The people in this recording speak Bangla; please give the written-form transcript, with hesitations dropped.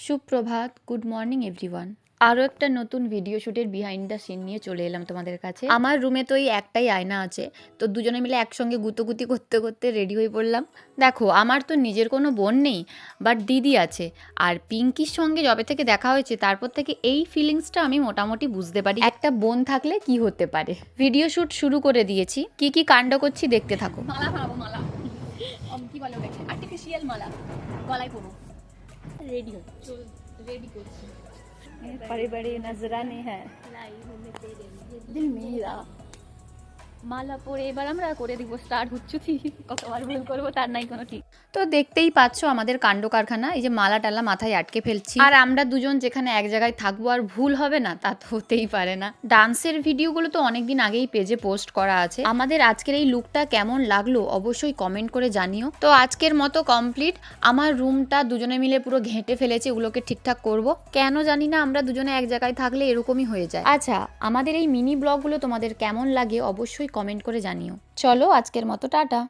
সুপ্রভাত, গুড মর্নিং এভরিওয়ান। আরও একটা নতুন ভিডিও শ্যুটের বিহাইন্ড দ্য সিন নিয়ে চলে এলাম তোমাদের কাছে। আমার রুমে তো এই একটাই আয়না আছে, তো দুজনে মিলে একসঙ্গে গুতোগুতি করতে করতে রেডি হয়ে পড়লাম। দেখো, আমার তো নিজের কোনো বোন নেই, বাট দিদি আছে। আর পিঙ্কির সঙ্গে যবে থেকে দেখা হয়েছে তারপর থেকে এই ফিলিংসটা আমি মোটামুটি বুঝতে পারি একটা বোন থাকলে কি হতে পারে। ভিডিও শ্যুট শুরু করে দিয়েছি, কি কি কাণ্ড করছি দেখতে থাকো। মালা বানাবো, মালা কি বলে ওটাকে, আর্টিফিশিয়াল মালা গলায় পরবো। রেডি হো, চল রেডি করছি। बड़े बड़े नजराने हैं দিল মেরা মালা পরে এবার আমরা করে দিব স্টার্ট হুচ্ছুতি। কতবার ভুল করবো তার নাই কোনো ঠিক। তো দেখতেই পাচ্ছ আমাদের কাণ্ড কারখানা, এই যে মালা টালা মাথায় আটকে ফেলছি, আর আমরা দুজন যেখানে এক জায়গায় থাকবো আর ভুল হবে না তা তো হতেই পারে না। ডান্সের ভিডিওগুলো তো অনেকদিন আগেই পেজে পোস্ট করা আছে। আমাদের আজকের এই লুকটা কেমন লাগলো অবশ্যই কমেন্ট করে জানিও। তো আজকের মতো কমপ্লিট। আমার রুমটা দুজনে মিলে পুরো ঘেঁটে ফেলেছে, ওগুলোকে ঠিকঠাক করব। কেন জানি না, আমরা দুজনে এক জায়গায় থাকলে এরকমই হয়ে যায়। আচ্ছা, আমাদের এই মিনি ব্লগগুলো তোমাদের কেমন লাগে অবশ্যই কমেন্ট করে জানিও। চলো আজকের মতো টাটা।